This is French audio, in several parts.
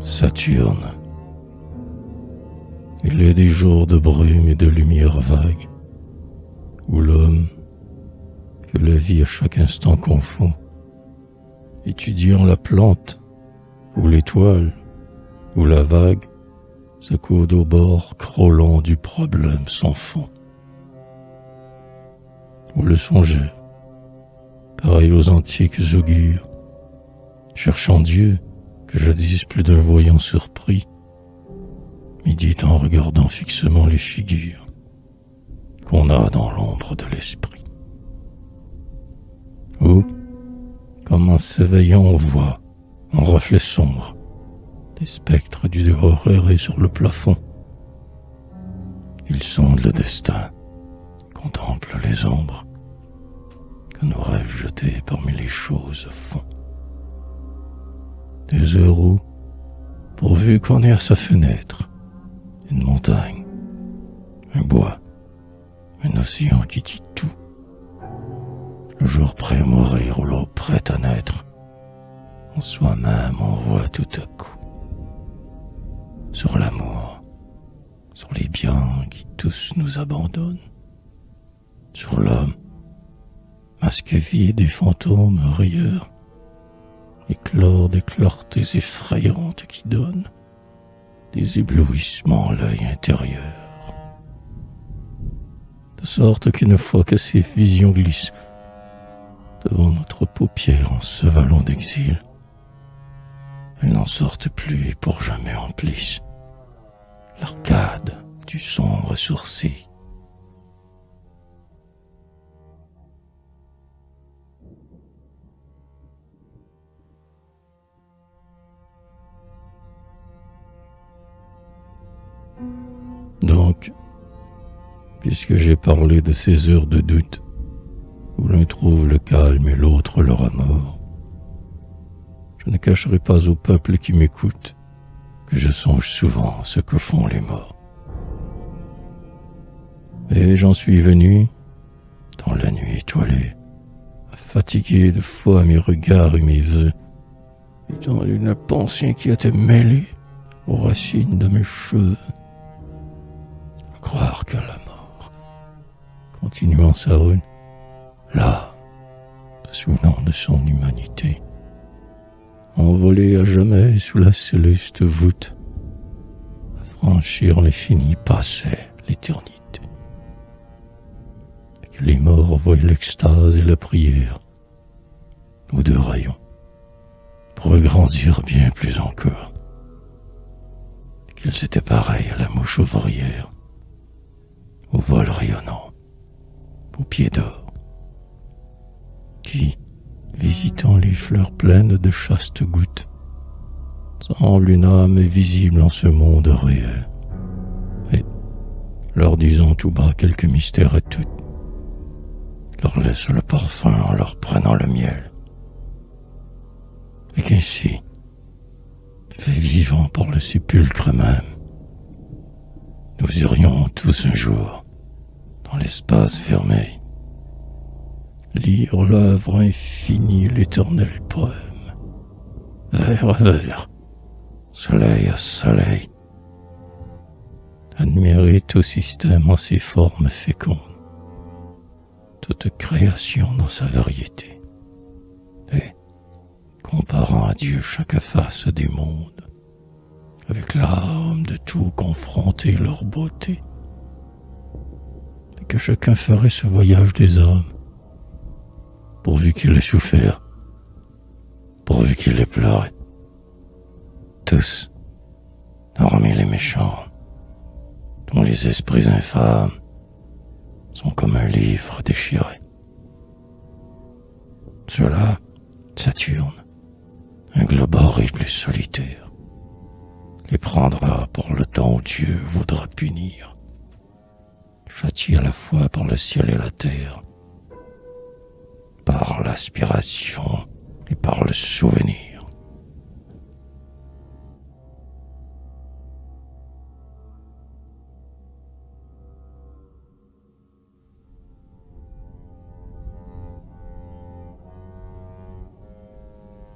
Saturne. Il est des jours de brume et de lumière vague, où l'homme, que la vie à chaque instant confond, étudiant la plante, ou l'étoile, ou la vague, s'accoude au bord crollant du problème sans fond. Ou le songeur, pareil aux antiques augures, cherchant Dieu, que jadis plus d'un voyant surpris, médite en regardant fixement les figures qu'on a dans l'ombre de l'esprit. Ou, comme en s'éveillant on voit, en reflet sombre, des spectres du dehors errer sur le plafond. Ils sondent le destin, contemplent les ombres que nos rêves jetés parmi les choses font. Des heures où, pourvu qu'on ait à sa fenêtre une montagne, un bois, un océan qui dit tout, le jour prêt à mourir ou l'aube prête à naître, en soi-même on voit tout à coup, sur l'amour, sur les biens qui tous nous abandonnent, sur l'homme, masque vide et fantôme rieur, éclore des clartés effrayantes qui donnent des éblouissements à l'œil intérieur. De sorte qu'une fois que ces visions glissent devant notre paupière en se valant d'exil, elles n'en sortent plus et pour jamais emplissent l'arcade du sombre sourcil. Donc, puisque j'ai parlé de ces heures de doute, où l'un trouve le calme et l'autre le remords, je ne cacherai pas au peuple qui m'écoute que je songe souvent à ce que font les morts. Et j'en suis venu, dans la nuit étoilée, à fatiguer de fois mes regards et mes vœux, et dans une pensée qui était mêlée aux racines de mes cheveux. À croire que la mort, continuant sa rune, là, se souvenant de son humanité, envolé à jamais sous la céleste voûte, à franchir l'infini passait l'éternité. Et que les morts voient l'extase et la prière, nous deux rayons, pour grandir bien plus encore. Et qu'ils étaient pareils à la mouche ouvrière, au vol rayonnant, aux pieds d'or, qui, visitant les fleurs pleines de chastes gouttes, semble une âme visible en ce monde réel, et, leur disant tout bas quelques mystères et tout, leur laisse le parfum en leur prenant le miel, et qu'ainsi, fait vivant par le sépulcre même, nous irions tous un jour, dans l'espace fermé, lire l'œuvre infinie et l'éternel poème, vers à vers, soleil à soleil, admirer tout système en ses formes fécondes, toute création dans sa variété, et, comparant à Dieu chaque face des mondes, avec l'âme de tout confronter leur beauté, et que chacun ferait ce voyage des âmes, pourvu qu'il ait souffert, pourvu qu'il ait pleuré. Tous, hormis les méchants, dont les esprits infâmes sont comme un livre déchiré. Cela, Saturne, un globe horrible et solitaire, les prendra pour le temps où Dieu voudra punir, châtier à la fois par le ciel et la terre, par l'aspiration et par le souvenir.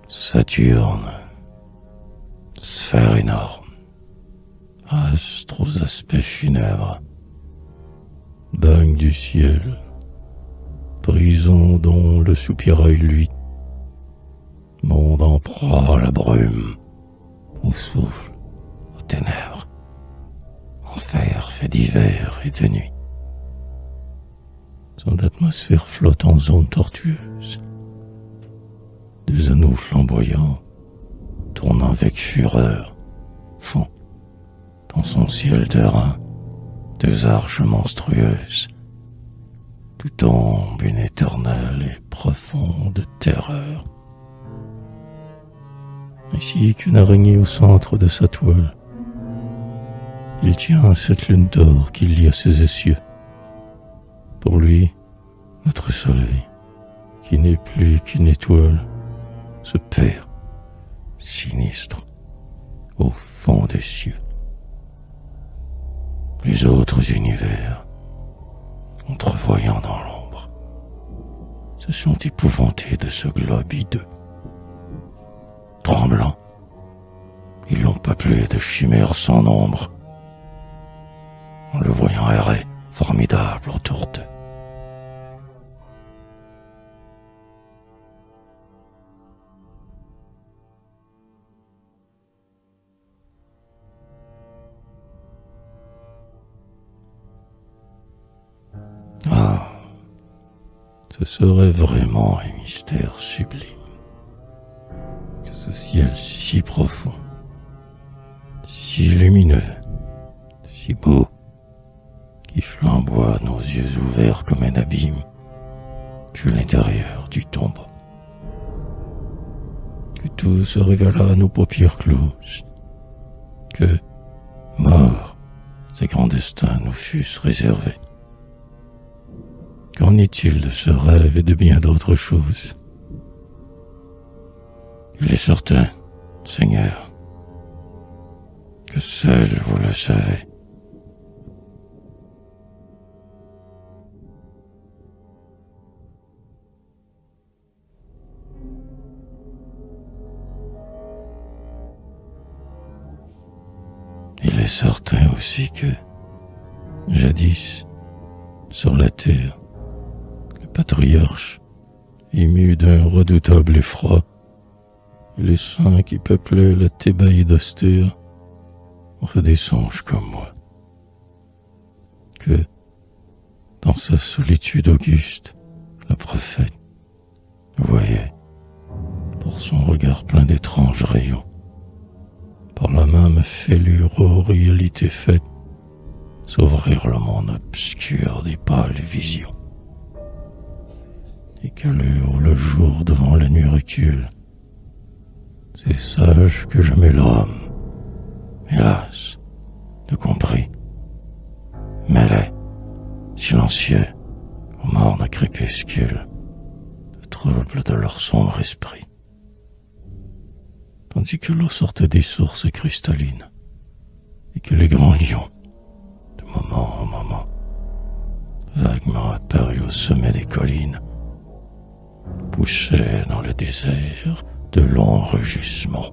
Saturne, sphères énormes, astres aux aspects funèbres, bagne du ciel, prison dont le soupirail luit, monde en proie à la brume, au souffle, aux ténèbres, enfer fait d'hiver et de nuit. Son atmosphère flotte en zone tortueuse, des anneaux flamboyants, tournant avec fureur, font, dans son ciel d'airain, deux arches monstrueuses, d'où tombe une éternelle et profonde terreur. Ainsi qu'une araignée au centre de sa toile, il tient cette lune d'or qui lie à ses essieux. Pour lui, notre soleil, qui n'est plus qu'une étoile, se perd, sinistre, au fond des cieux. Les autres univers, entrevoyant dans l'ombre, se sont épouvantés de ce globe hideux. Tremblants, ils l'ont peuplé de chimères sans nombre, en le voyant errer formidable autour d'eux. Ah, ce serait vraiment un mystère sublime que ce ciel si profond, si lumineux, si beau, qui flamboie nos yeux ouverts comme un abîme, fut l'intérieur du tombeau. Que tout se révéla à nos paupières closes, que, morts, ces grands destins nous fussent réservés. Qu'en est-il de ce rêve et de bien d'autres choses? Il est certain, Seigneur, que seul vous le savez. Il est certain aussi que, jadis, sur la terre, le patriarche, ému d'un redoutable effroi, et les saints qui peuplaient la Thébaïde austère ont fait des songes comme moi. Que, dans sa solitude auguste, la prophète voyait, pour son regard plein d'étranges rayons, par la même fêlure aux réalités faites, s'ouvrir le monde obscur des pâles visions. Et qu'à l'heure où le jour devant la nuit recule, c'est sage que jamais l'homme, hélas, ne compris, mêlé, silencieux, au morne crépuscule, le trouble de leur sombre esprit. Tandis que l'eau sortait des sources cristallines, et que les grands lions, de moment en moment, vaguement apparus au sommet des collines, poussaient dans le désert de longs rugissements.